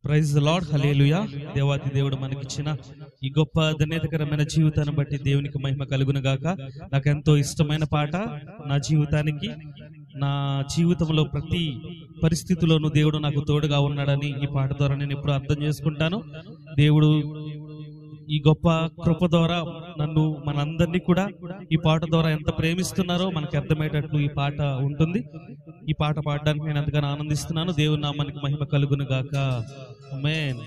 Praise the lord, హల్లెలూయా. దేవాది దేవుడు మనకిచ్చిన ఈ గొప్ప ధన్యతకరమైన జీవితాన్ని బట్టి దేవునికి మహిమ కలుగును గాక. నాకు ఎంతో ఇష్టమైన పాట. నా జీవితానికి, నా జీవితంలో ప్రతి పరిస్థితిలోనూ దేవుడు నాకు తోడుగా ఉన్నాడని ఈ పాట ద్వారా నేను ఎప్పుడు అర్థం చేసుకుంటాను. దేవుడు ఈ గొప్ప కృప ద్వారా నన్ను, మనందరినీ కూడా ఈ పాట ద్వారా ఎంత ప్రేమిస్తున్నారో మనకి అర్థమయ్యేటట్లు ఈ పాట ఉంటుంది. ఈ పాట పాడడానికి నేను ఎంతగానో ఆనందిస్తున్నాను. దేవుని నామానికి మహిమ కలుగును గాక. ఆమేన్.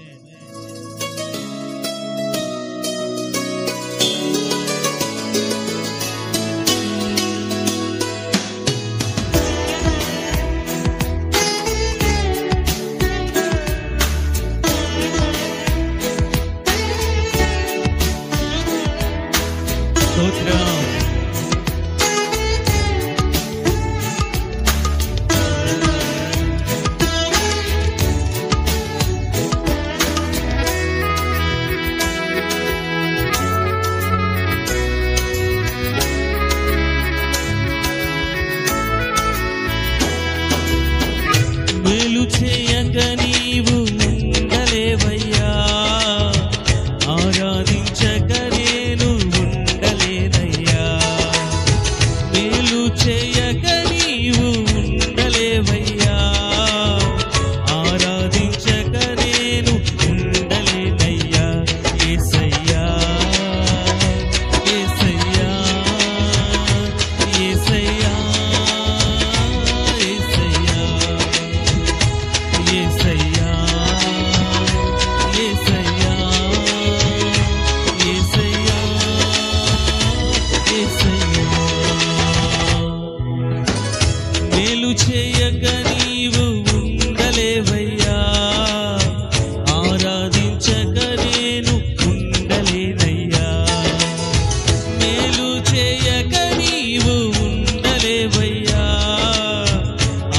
మేలు చేయక నీవు ఉండలేవయ్యా, ఆరాధించక నేను ఉండలేనయ్యా. మేలు చేయక నీవు ఉండలేవయ్యా, ఆరాధించక నేను ఉండలేనయ్యా. యేసయ్యా, యేసయ్యా, యేసయ్యా, మేలు చేయక నీవు ఉండలేవయ్యా, ఆరాధించక నేను ఉండలేనయ్యా. మేలు చేయక నీవు ఉండలేవయ్యా,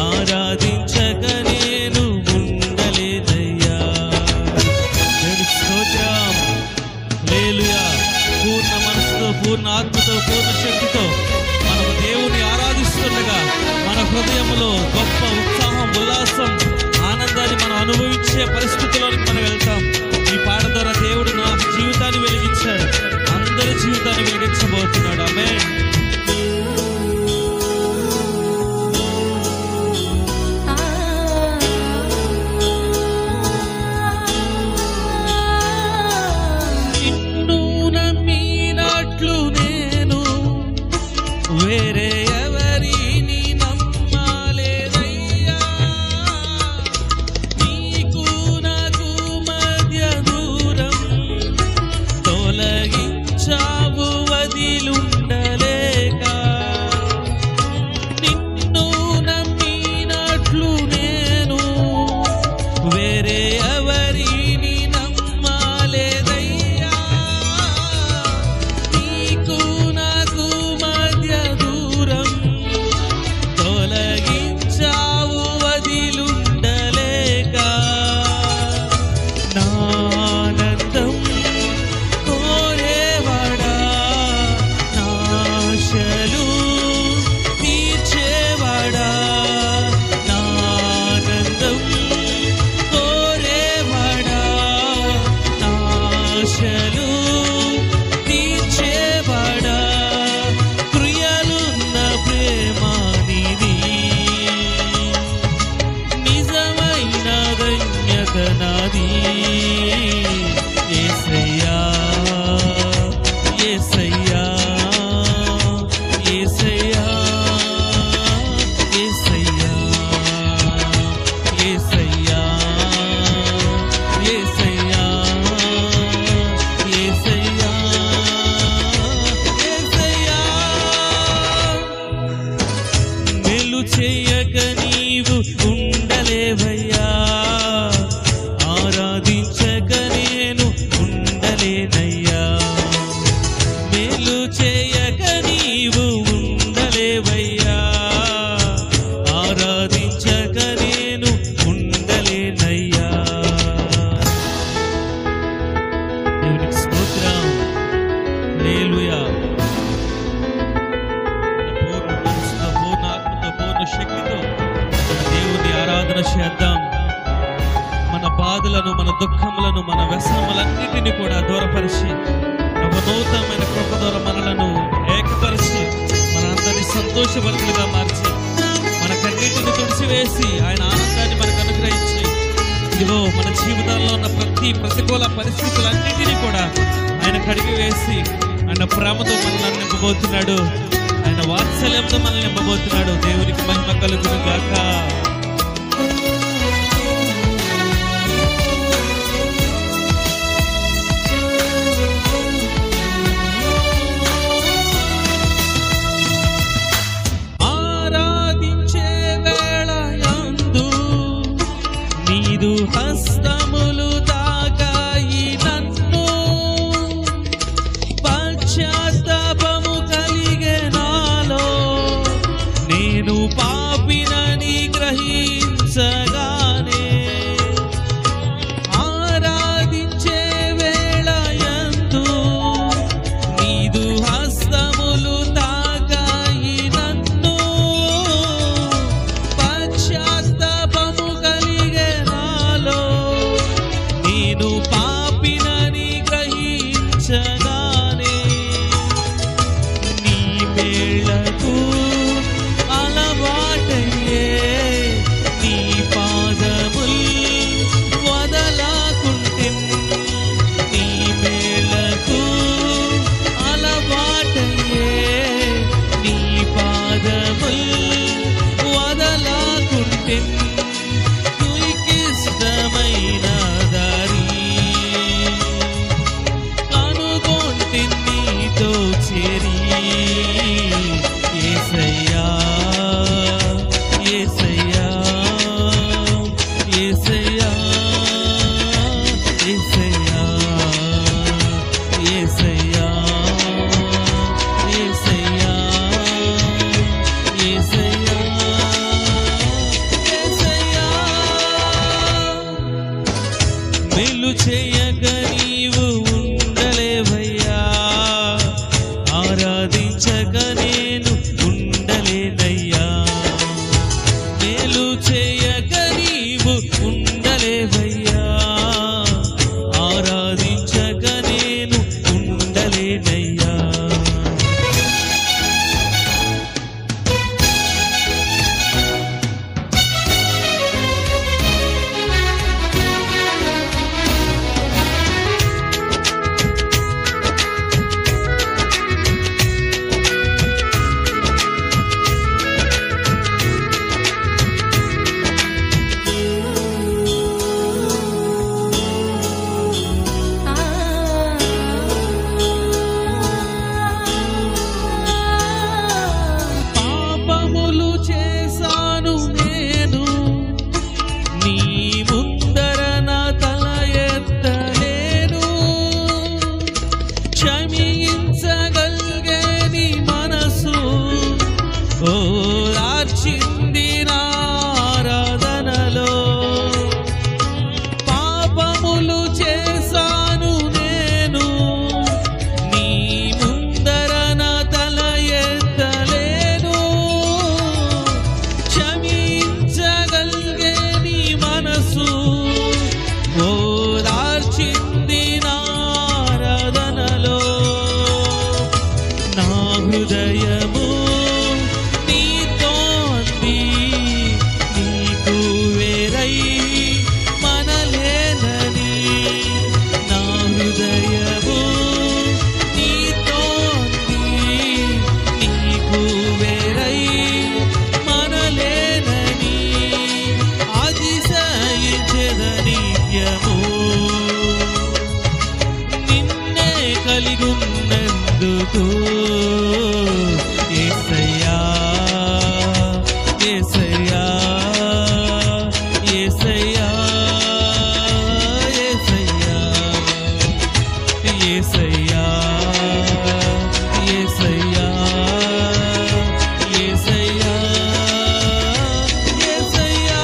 ఆరాధించక నేను ఉండలేనయ్యా. స్తోత్రం, హల్లెలూయా. పూర్ణ మనసుతో, పూర్ణ ఆత్మతో, పూర్ణ శక్తితో మనం దేవుని ఆరాధిస్తుండగా మన హృదయంలో గొప్ప ఉత్సాహం, ఉల్లాసం, ఆనందాన్ని మనం అనుభవించే పరిస్థితుల్లోనికి మనం వెళ్తాం. ఈ పాట ద్వారా దేవుడు నా జీవితాన్ని వెలిగించాడు, అందరి జీవితాన్ని వెలిగించబోతున్నాడు. ఆమేన్. నిన్ను నమ్మినట్లు నేను వేరే ఎవరిని నమ్మలేదయ్యా. నీకు నాకు మధ్య దూరం తొలగించావు వదిలుండలేక. నిన్ను నమ్మినట్లు నేను వేరే ఎవరిని నమ్మలేదయ్యా. నీకు నాకు మధ్య దూరం తొలగించావు వదిలుండలేక. నా ఆనందం కోరేవాడా, నా ఆశలు తీర్చేవాడా. నా ఆనందం కోరేవాడా, నా ఆశలు తీర్చేవాడా. క్రియలున్న ప్రేమ నీది, నిజమైన ధన్యత నాది. యేసయ్యా, యేసయ్యా, యేసయ్యా, యేసయ్యా, యేసయ్యా, యేసయ్యా, యేసయ్యా, యేసయ్యా. మేలు చేయక నీవు ఉండలేవయ్యా, ఆరాధించక నేను బాధలను, మన దుఃఖములను, మన వ్యసనములన్నిటినీ కూడా దూరపరిచి నూతనమైన కృప ద్వారా మనలను ఏకపరిచి మనందరినీ సంతోషభరితులుగా మార్చి మనకన్నిటిని తుడిచివేసి ఆయన ఆనందాన్ని మనకు అనుగ్రహించి ఇదిగో మన జీవితాల్లో ఉన్న ప్రతి ప్రతికూల పరిస్థితులన్నిటినీ కూడా ఆయన కడిగి వేసి ఆయన ప్రేమతో మనల్ని నింపబోతున్నాడు. ఆయన వాత్సల్యంతో మనల్ని నింపబోతున్నాడు. దేవునికి మహిమ కలుగును గాక. హస్తములు తాకాయి నన్ను, పశ్చాత్తాపము కలిగే నాలో, నేను పాపినని గ్రహించగానే ఆరాధించే వేళ యందు నీదు హస్తములు తాకాయి నన్ను, పశ్చాత్తాపము కలిగే నేను పాపినని గ్రహించగానే నీ మేళకు అలవాటయ్యే నీ పాదముల్ వదలకుంటెన్, నీ మేళకు అలవాటయ్యే నీ పాదముల్ వదలకుంటెన్, నీకిష్టమైన చేరి యేసయ్యా యేసయ్యా యేసయ్యా యేసయ్యా యేసయ్యా యేసయ్యా యేసయ్యా యేసయ్యా మేలు చేయక నీవు ఉండలేవయ్యా, ఆరాధించక నేను ఉండలేనయ్యా, మేలు చేయక నీవు ఉండలేవయ్యా, ఆరాధించక నేను ఉండలేనయ్యా. ఓదార్చింది నారాధనలో, పాపములు చేశాను నేను, నీ ముందర నా తల ఎత్తలేను, క్షమించగలిగే నీ మనసు ఓదార్చింది నారాధనలో, నా హృదయము నిన్నే కలిగున్నందుకు యేసయ్యా యేసయ్యా యేసయ్యా యేసయ్యా యేసయ్యా యేసయ్యా యేసయ్యా యేసయ్యా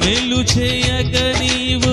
మేలు చేయక నీవు